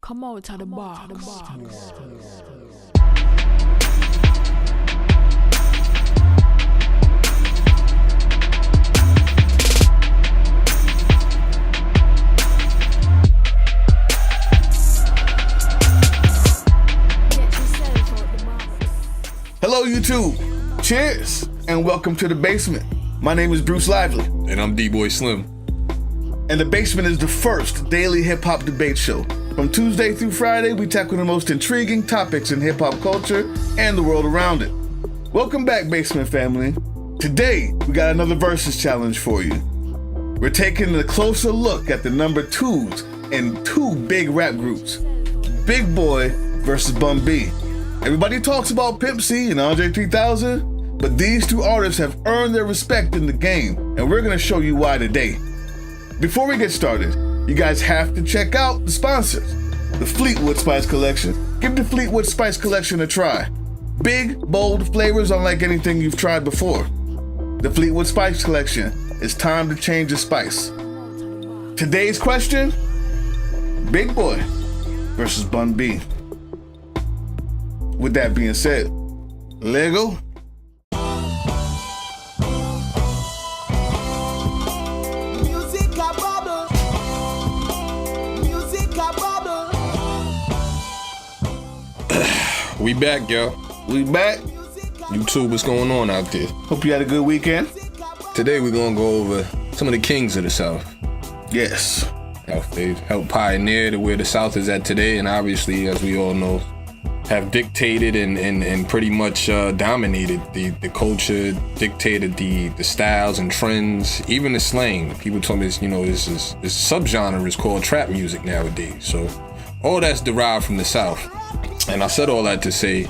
Come out of the box. Hello YouTube, cheers, and welcome to The Basement. My name is Bruce Lively. And I'm D-Boy Slim. And The Basement is the first daily hip-hop debate show. From Tuesday through Friday, we tackle the most intriguing topics in hip-hop culture and the world around it. Welcome back, Basement family. Today, we got another versus challenge for you. We're taking a closer look at the number twos in two big rap groups, Big Boi versus Bun B. Everybody talks about Pimp C and Andre 3000, but these two artists have earned their respect in the game, and we're gonna show you why today. Before we get started, you guys have to check out the sponsors. The Fleetwood Spice Collection. Give the Fleetwood Spice Collection a try. Big, bold flavors unlike anything you've tried before. The Fleetwood Spice Collection. It's time to change the spice. Today's question, Big Boi versus Bun B. With that being said, Lego. We back, yo. We back. YouTube, what's going on out there? Hope you had a good weekend. Today we're gonna go over some of the kings of the South. Yes. They helped pioneer to where the South is at today, and obviously, as we all know, have dictated and pretty much dominated the culture, dictated the styles and trends, even the slang. People told me, this subgenre is called trap music nowadays. So all that's derived from the South. And I said all that to say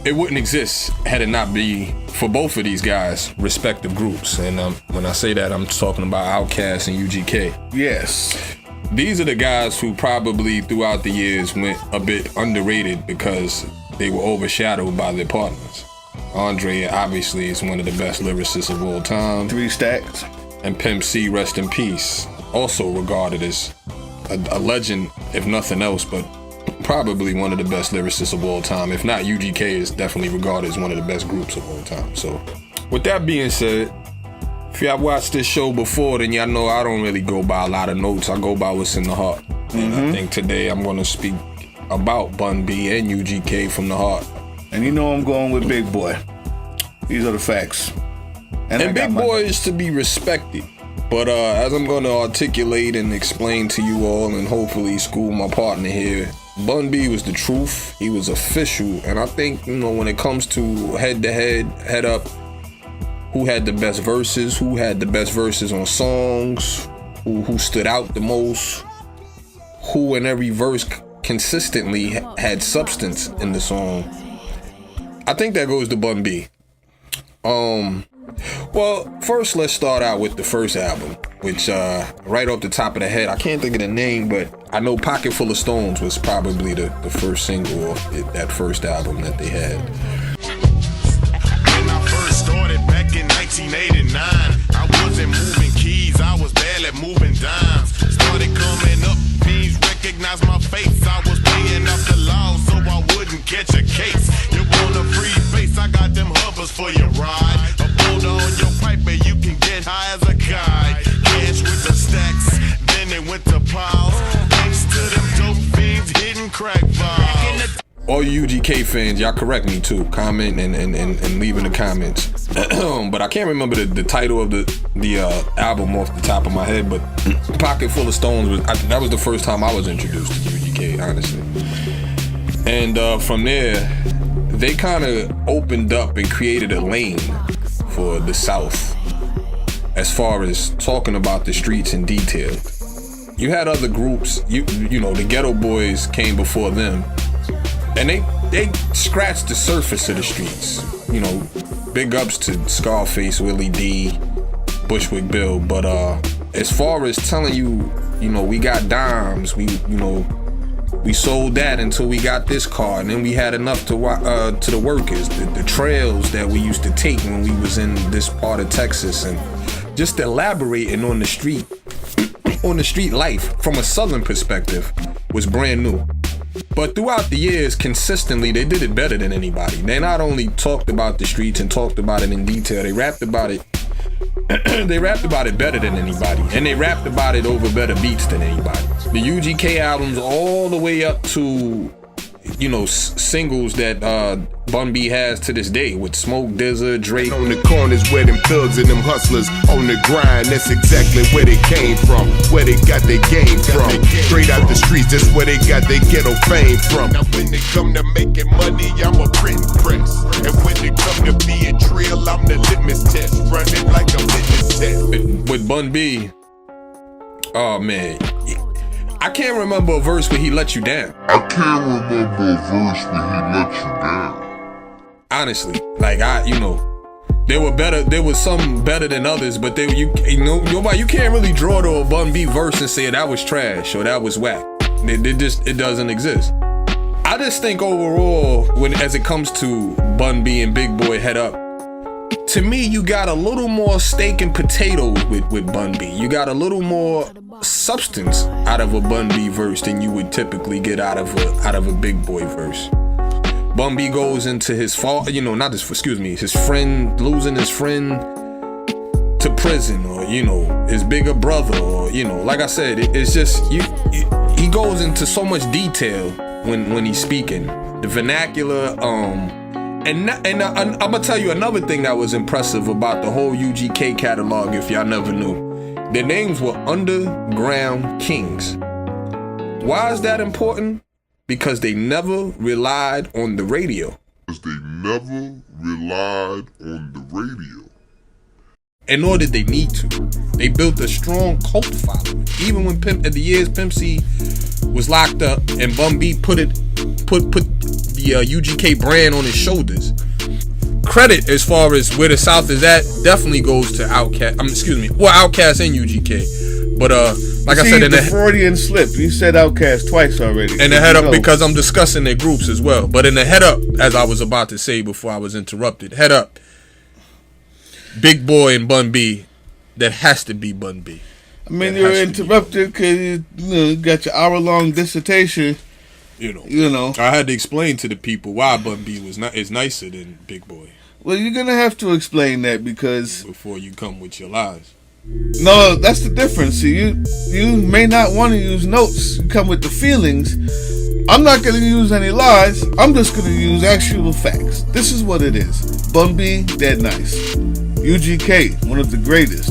it wouldn't exist had it not be for both of these guys' respective groups. And when I say that, I'm talking about Outkast and UGK. Yes. These are the guys who probably throughout the years went a bit underrated because they were overshadowed by their partners. Andre obviously is one of the best lyricists of all time. 3 stacks. And Pimp C, rest in peace, also regarded as a legend, if nothing else, but probably one of the best lyricists of all time. If not, UGK is definitely regarded as one of the best groups of all time. So with that being said, if y'all watched this show before, then y'all know I don't really go by a lot of notes. I go by what's in the heart. And I think today I'm going to speak about Bun B and UGK from the heart. And you know I'm going with Big Boi. These are the facts. And Big Boi is to be respected. But as I'm going to articulate and explain to you all and hopefully school my partner here, Bun B was the truth. He was official. And I think, when it comes to head-to-head, head-up, who had the best verses, who had the best verses on songs, who stood out the most, who in every verse consistently had substance in the song, I think that goes to Bun B. Well, first let's start out with the first album, which right off the top of the head, I can't think of the name, but I know Pocket Full of Stones was probably the first single off that first album that they had. When I first started back in 1989, I wasn't moving keys, I was barely moving dimes. Started coming up, fiends recognized my face. I was paying off the law so I wouldn't catch a case. You want a free face, I got them hovers for your ride. A boulder on your pipe and you can get high as a kite. Cash with the stacks, then they went to piles. Thanks to them dope fiends hitting crack vials. All you UGK fans, y'all correct me too. Comment and leave in the comments. But I can't remember the title of the album off the top of my head. But Pocket Full of Stones that was the first time I was introduced to UGK, honestly. And from there, they kind of opened up and created a lane for the South as far as talking about the streets in detail. You had other groups, the Ghetto Boys came before them. And they scratched the surface of the streets. Big ups to Scarface, Willie D, Bushwick Bill. But as far as telling you, we got dimes, we sold that until we got this car, and then we had enough to the workers, the trails that we used to take when we was in this part of Texas, and just elaborating on the street on the street life from a Southern perspective was brand new. But throughout the years, consistently, they did it better than anybody. They not only talked about the streets and talked about it in detail, they rapped about it. They rapped about it better than anybody, and they rapped about it over better beats than anybody. The UGK albums, all the way up to, you know, singles that Bun B has to this day with Smoke, DZA, Drake. On the corners where them thugs and them hustlers on the grind, that's exactly where they came from, where they got their game from. Straight out the streets, that's where they got their ghetto fame from. Now when they come to making money, I'm a printing press. And when they come to being trill, I'm the litmus test, running like a litmus test. With Bun B, oh man, I can't remember a verse where he let you down. Honestly, like there was some better than others, but you can't really draw to a Bun B verse and say that was trash or that was whack. It doesn't exist. I just think overall, as it comes to Bun B and Big Boy Head Up, to me, you got a little more steak and potatoes with Bun B. You got a little more substance out of a Bun B verse than you would typically get out of a Big Boy verse. Bun B goes into his his friend, losing his friend to prison, or his bigger brother, or like I said, it's just he goes into so much detail when he's speaking. The vernacular, and I'm gonna tell you another thing that was impressive about the whole UGK catalog, if y'all never knew. Their names were Underground Kings. Why is that important? Because they never relied on the radio. And nor did they need to. They built a strong cult following. Even when Pimp C was locked up and Bun B put the UGK brand on his shoulders. Credit as far as where the South is at definitely goes to Outkast. Outkast and UGK. But like I said, in the Freudian slip, you said Outkast twice already. And the Head Up, because I'm discussing their groups as well. But in the Head Up, as I was about to say before I was interrupted, Head Up, Big Boy and Bun B, that has to be Bun B. I mean, you're interrupted because you got your hour-long dissertation. I had to explain to the people why Bun B is nicer than Big Boy. Well, you're gonna have to explain that because before you come with your lies. No, that's the difference. See, you may not want to use notes. You come with the feelings. I'm not gonna use any lies. I'm just gonna use actual facts. This is what it is. Bun B, dead nice. UGK, one of the greatest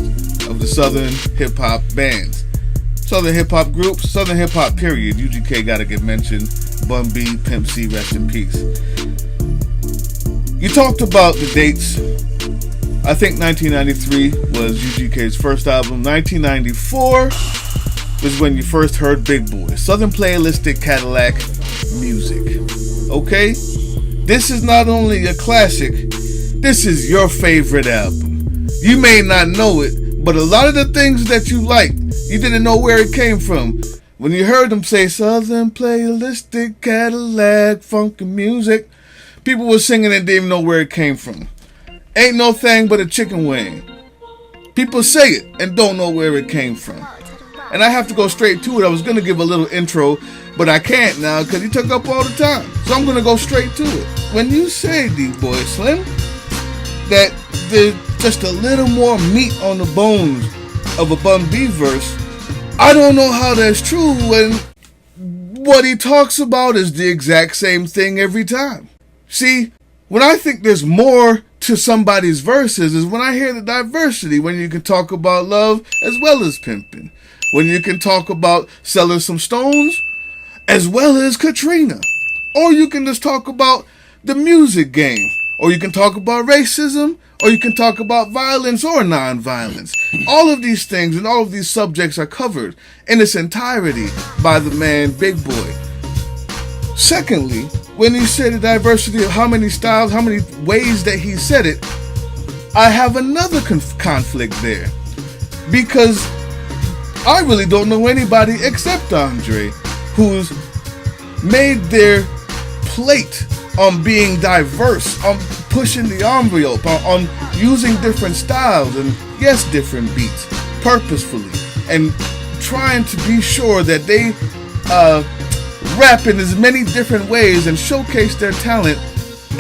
of the Southern hip hop bands. Southern hip hop groups, Southern hip hop period. UGK gotta get mentioned. Bun B, Pimp C, rest in peace. You talked about the dates. I think 1993 was UGK's first album. 1994 was when you first heard Big Boy. Southern Playalistic Cadillac Music. Okay? This is not only a classic, this is your favorite album. You may not know it, but a lot of the things that you liked, you didn't know where it came from. When you heard them say Southern Playalistic Cadillac Funky Music, people were singing and didn't even know where it came from. Ain't no thing but a chicken wing. People say it and don't know where it came from. And I have to go straight to it. I was going to give a little intro, but I can't now because he took up all the time. So I'm going to go straight to it. When you say, D-Boy Slim, that there's just a little more meat on the bones of a Bun B verse, I don't know how that's true when what he talks about is the exact same thing every time. See, when I think there's more to somebody's verses is when I hear the diversity, when you can talk about love as well as pimping, when you can talk about selling some stones as well as Katrina, or you can just talk about the music game, or you can talk about racism, or you can talk about violence or non-violence. All of these things and all of these subjects are covered in its entirety by the man Big Boy. Secondly, when he said the diversity of how many styles, how many ways that he said it, I have another conflict there. Because I really don't know anybody except Andre who's made their plate on being diverse, on pushing the envelope, on using different styles and, yes, different beats, purposefully, and trying to be sure that they rap in as many different ways and showcase their talent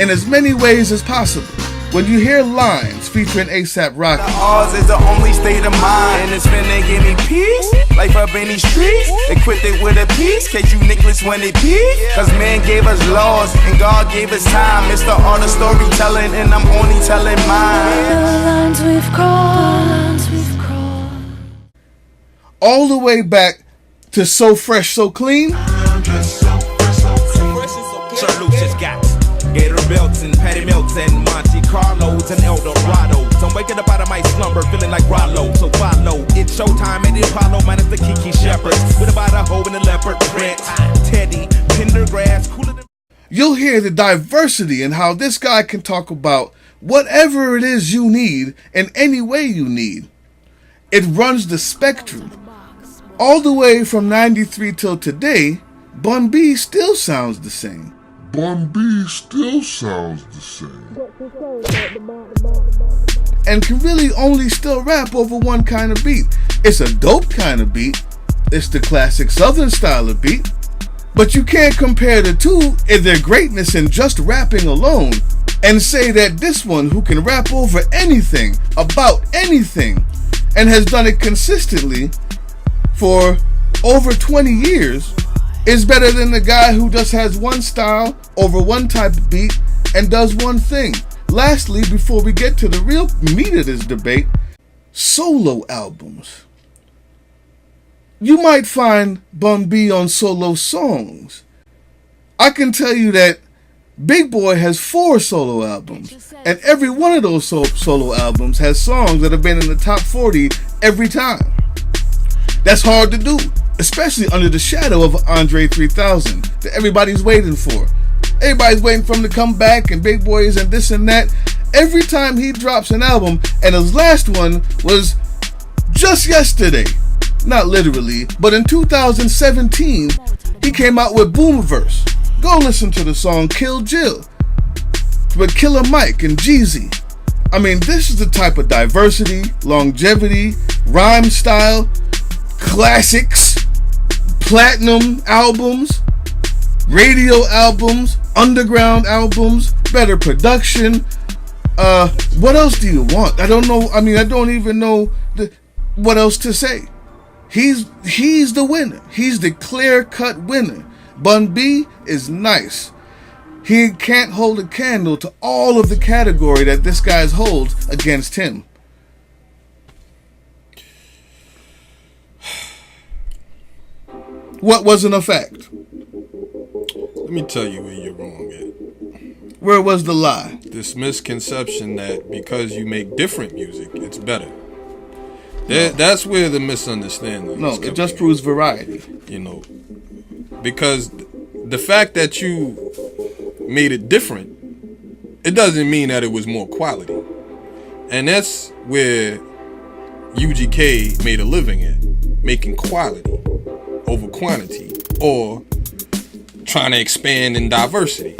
in as many ways as possible. When you hear Lines featuring A$AP Rocky, ours is the only state of mind, and it's finna give me peace. Life up in these streets, equipped it with a piece, case you niggas when it peak. Cause man gave us laws, and God gave us time. It's the art of storytelling, and I'm only telling mine. The lines we've crossed. all the way back to So Fresh, So Clean. Sir Lucius got Gator belts and Patty Melts and Monte Carlos and El Dorados. I'm waking up out of my slumber feeling like Rollo. So follow, it's showtime at the Apollo minus the Kiki Shepherds. With about a hoe and a leopard print. Teddy, Pendergrass, cooler than... You'll hear the diversity in how this guy can talk about whatever it is you need in any way you need. It runs the spectrum. All the way from 93 till today, Bun B still sounds the same. Bun B still sounds the same. And can really only still rap over one kind of beat. It's a dope kind of beat. It's the classic Southern style of beat. But you can't compare the two in their greatness in just rapping alone and say that this one, who can rap over anything, about anything, and has done it consistently for over 20 years, is better than the guy who just has one style over one type of beat and does one thing. Lastly, before we get to the real meat of this debate, solo albums. You might find Bun B on solo songs. I can tell you that Big Boy has 4 solo albums, and every one of those solo albums has songs that have been in the top 40 every time. That's hard to do, especially under the shadow of Andre 3000 that everybody's waiting for. Everybody's waiting for him to come back, and Big Boy is and this and that. Every time he drops an album, and his last one was just yesterday. Not literally, but in 2017, he came out with Boomiverse. Go listen to the song Kill Jill with Killer Mike and Jeezy. I mean, this is the type of diversity, longevity, rhyme style, classics, platinum albums, radio albums, underground albums, better production. What else do you want? I don't know. I mean, I don't even know what else to say. He's the winner. He's the clear-cut winner. Bun B is nice. He can't hold a candle to all of the category that this guy holds against him. What wasn't a fact? Let me tell you where you're wrong at. Where was the lie? This misconception that because you make different music, it's better. That's where the misunderstanding No, is. it just proves variety. You know, because the fact that you made it different, it doesn't mean that it was more quality. And that's where UGK made a living at, making quality over quantity, or trying to expand in diversity.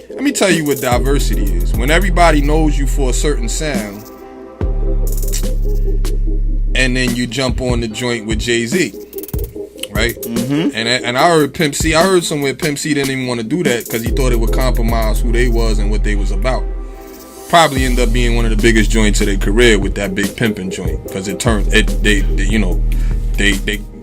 Let me tell you what diversity is. When everybody knows you for a certain sound, and then you jump on the joint with Jay-Z, right? Mm-hmm. And I heard Pimp C. I heard somewhere Pimp C didn't even want to do that because he thought it would compromise who they was and what they was about. Probably ended up being one of the biggest joints of their career with that big pimping joint, because it turned it.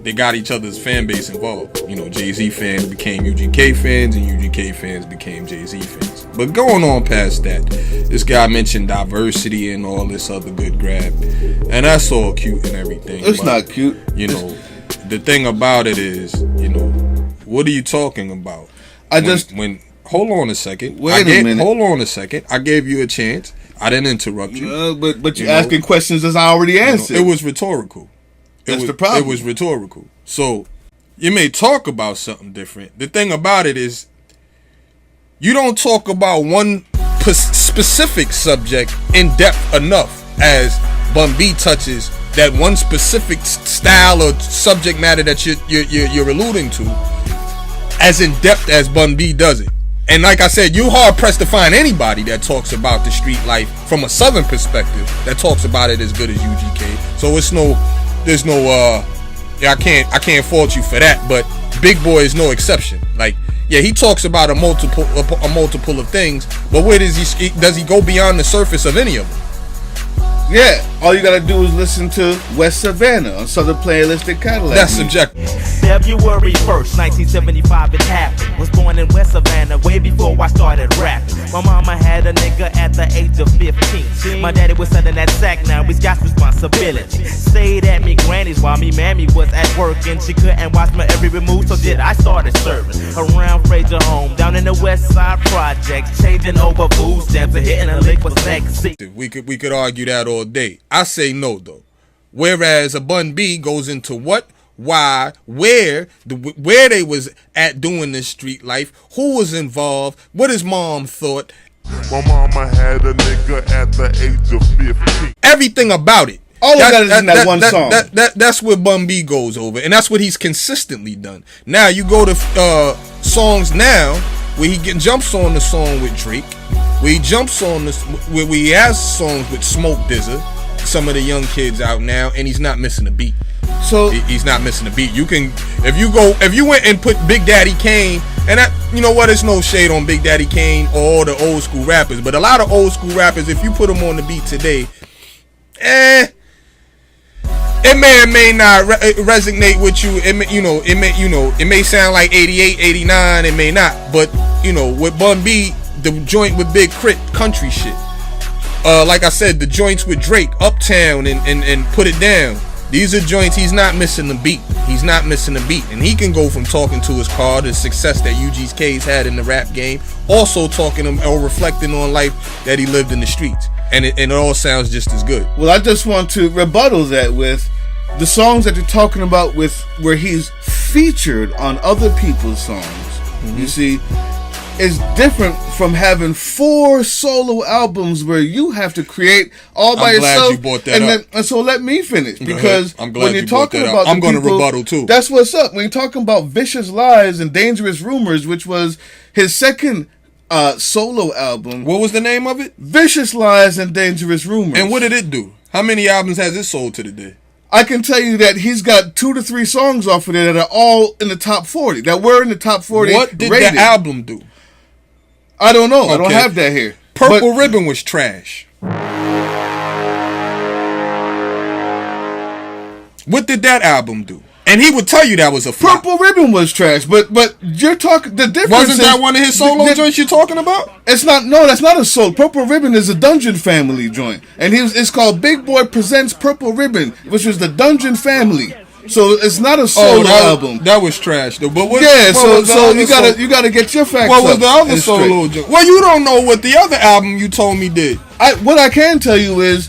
They got each other's fan base involved. You know, Jay-Z fans became UGK fans, and UGK fans became Jay-Z fans. But going on past that, this guy mentioned diversity and all this other good grab, and that's all cute and everything. It's not cute. You know, the thing about it is, you know, what are you talking about? Hold on a second. Wait a minute. Hold on a second. I gave you a chance. I didn't interrupt you. But you're asking questions as I already answered. It was rhetorical. That's the problem. It was rhetorical. So you may talk about something different. The thing about it is, you don't talk about one specific subject in depth enough as Bun B touches that one specific style or subject matter that you're alluding to as in depth as Bun B does it. And like I said, you're hard pressed to find anybody that talks about the street life from a southern perspective that talks about it as good as UGK. So there's no I can't fault you for that. But Big Boy is no exception. Like, yeah, he talks about a multiple of things, but where does he go beyond the surface of any of them? Yeah, all you gotta do is listen to West Savannah on Southern Playalistic Cadillac. That's subjective. February 1st, 1975 it happened. Was born in West Savannah way before I started rapping. My mama had a nigga at the age of 15. My daddy was sending that sack, now he's got responsibility. Stayed at me granny's while me mammy was at work, and she couldn't watch my every move, so did I started serving around Fraser home, down in the West Side Project, changing over food stamps and hitting a lick for sexy. We could argue that all day. I say no though. Whereas a Bun B goes into what, why, where they was at doing this street life, who was involved, what his mom thought. My mama had a nigga at the age of 15. Everything about it. All of that is in that one song. That's where Bun B goes over, and that's what he's consistently done. Now you go to songs now where he jumps on the song with Drake, where he jumps on this, where he has songs with Smoke DZA, some of the young kids out now, and he's not missing a beat. So he's not missing a beat. You can, if you went and put Big Daddy Kane, and that, you know what, there's no shade on Big Daddy Kane or all the old school rappers, but a lot of old school rappers, if you put them on the beat today, it may or may not resonate with you. It may sound like 88, 89, it may not, but with Bun B, the joint with Big Crit, country shit. Like I said, the joints with Drake, Uptown and Put It Down. These are joints he's not missing the beat. He's not missing the beat. And he can go from talking to his car to the success that UGK's had in the rap game, also talking or reflecting on life that he lived in the streets. And it all sounds just as good. Well, I just want to rebuttal that with the songs that you're talking about with where he's featured on other people's songs. Mm-hmm. You see, is different from having 4 solo albums where you have to create all by yourself. I'm glad you brought that up. And so let me finish, because I'm glad when you're talking about I'm going to rebuttal too. That's what's up. When you're talking about Vicious Lies and Dangerous Rumors, which was his second solo album. What was the name of it? Vicious Lies and Dangerous Rumors. And what did it do? How many albums has it sold to today? I can tell you that he's got 2 to 3 songs off of there that are all in the top 40. That were in the top 40. What did the album do? I don't know. Okay. I don't have that here. Purple Ribbon was trash. What did that album do? And he would tell you that was a flop. Purple Ribbon was trash, but you're talking, the difference wasn't that one of his solo joints you're talking about? It's not. No, that's not a solo. Purple Ribbon is a Dungeon Family joint, and it's called Big Boy Presents Purple Ribbon, which was the Dungeon Family. So it's not a solo album. That was trash though. But so you gotta get your facts. What was the other solo joint? Well, you don't know what the other album you told me did. What I can tell you is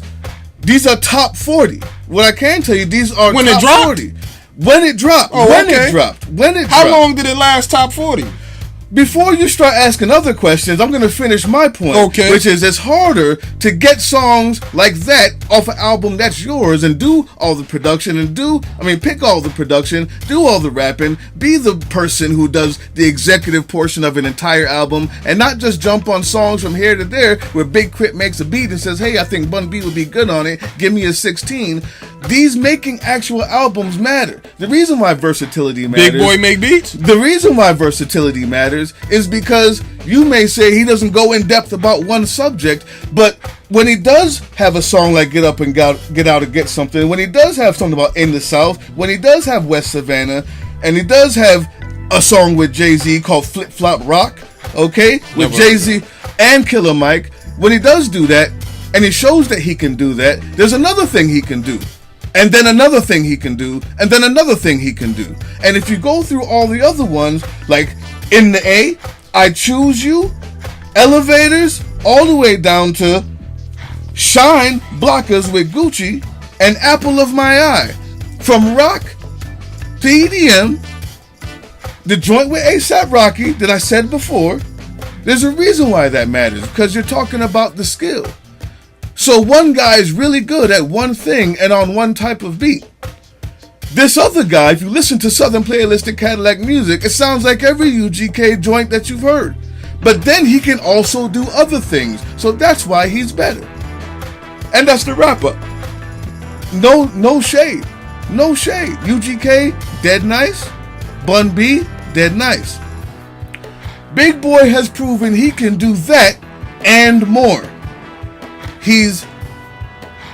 these are top 40. What I can tell you, these are when top it dropped? 40. When it dropped. How long did it last top 40? Before you start asking other questions, I'm going to finish my point. Okay. Which is, it's harder to get songs like that off an album that's yours and do all the production pick all the production, do all the rapping, be the person who does the executive portion of an entire album, and not just jump on songs from here to there where Big Crit makes a beat and says, hey, I think Bun B would be good on it, give me a 16. These making actual albums matter. The reason why versatility matters... Big Boy make beats? The reason why versatility matters is because you may say he doesn't go in depth about one subject, but when he does have a song like Get Up and Get Out and Get Something, when he does have something about In the South, when he does have West Savannah, and he does have a song with Jay-Z called Flip Flop Rock, okay, with Jay-Z and Killer Mike, when he does do that, and he shows that he can do that, there's another thing he can do. And then another thing he can do, and then another thing he can do. And if you go through all the other ones, like In the A, I Choose You, Elevators, all the way down to Shine, Blockers with Gucci, and Apple of My Eye. From rock to EDM, the joint with A$AP Rocky that I said before, there's a reason why that matters, because you're talking about the skill. So one guy is really good at one thing and on one type of beat. This other guy, if you listen to Southern Playalistic Cadillac music, it sounds like every UGK joint that you've heard. But then he can also do other things, so that's why he's better. And that's the wrap up. No shade. No shade. UGK, dead nice. Bun B, dead nice. Big Boy has proven he can do that and more. He's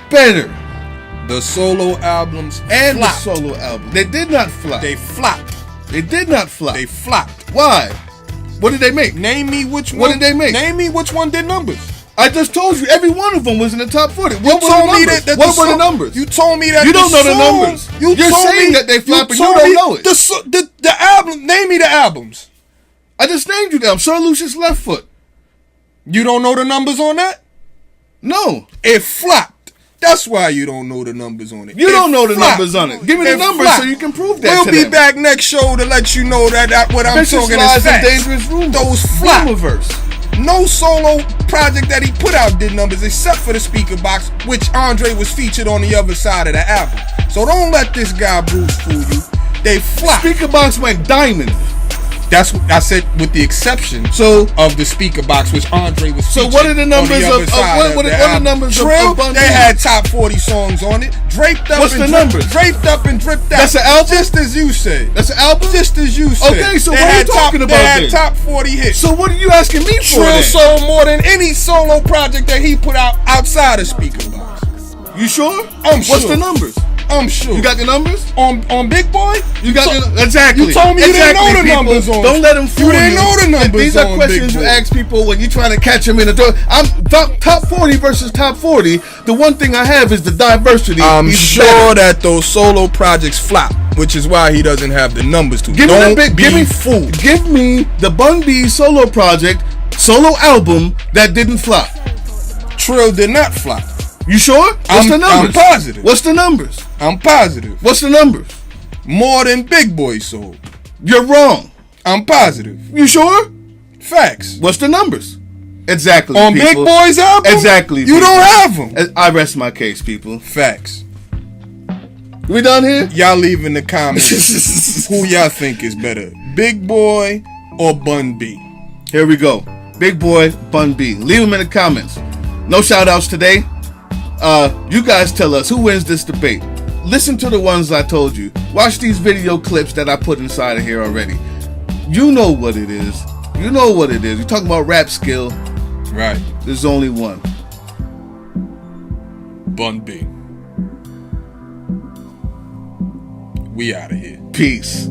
better. The solo albums And flopped. the solo album. They did not flop. They flopped. They did not flop. They flopped. Why? What did they make? Name me which one. What did they make? Name me which one did numbers. I just told you every one of them was in the top 40. You What were the told me numbers? that What were the numbers? You told me that You don't know the songs- numbers. You You're told saying me, that they flop and you told don't me know it. The album. Name me the albums. I just named you them. Sir Lucius Left Foot. You don't know the numbers on that? No. It flopped. That's why you don't know the numbers on it. You It don't know the flopped. numbers on it. Give me the It numbers flopped. so you can prove that We'll to be them. back next show to let you know that what I'm Vicious talking Lies is and facts. Dangerous Rumors. Those flop. Rumorverse. No solo project that he put out did numbers except for the speaker box, which Andre was featured on the other side of the album. So don't let this guy Bruce fool you. They flop. Speaker box went diamond. That's what I said, with the exception of the speaker box, which Andre was So featured what are the on numbers other of side what are the the album. numbers of Trill, Bun B? they had top 40 songs on it. Draped up What's and the dripped, numbers? draped up and dripped out. That's an album? Just as you said. That's an album? Just as you said. Okay, so They what are you had talking about They had then? top 40 hits. So what are you asking me for Trill then? sold more than any solo project that he put out outside of speaker box. You sure? I'm What's sure. the numbers? I'm sure. You got the numbers? on Big Boy? You got the exactly. You told me you didn't know the people. numbers on. Don't let them fool You didn't know the numbers These are on questions Big you Boy. ask people when you're trying to catch them in the door. I'm top 40 versus top 40. The one thing I have is the diversity. I'm He's sure better. that those solo projects flop, which is why he doesn't have the numbers to. Give Don't me the big. be Give me fooled. Give me the Bun B solo project, solo album that didn't flop. Trill did not flop. You sure? What's the numbers? I'm positive. What's the numbers? I'm positive. What's the numbers? More than Big Boy sold. You're wrong. I'm positive. You sure? Facts. What's the numbers? Exactly. On people. Big Boy's album? Exactly. You people. don't have them. I rest my case, people. Facts. We done here? Y'all leave in the comments who y'all think is better, Big Boy or Bun B. Here we go. Big Boy, Bun B. Leave them in the comments. No shout outs today. You guys tell us who wins this debate. Listen to the ones I told you. Watch these video clips that I put inside of here already. You know what it is. You know what it is. You're talking about rap skill. Right. There's only one. Bun B. We out of here. Peace.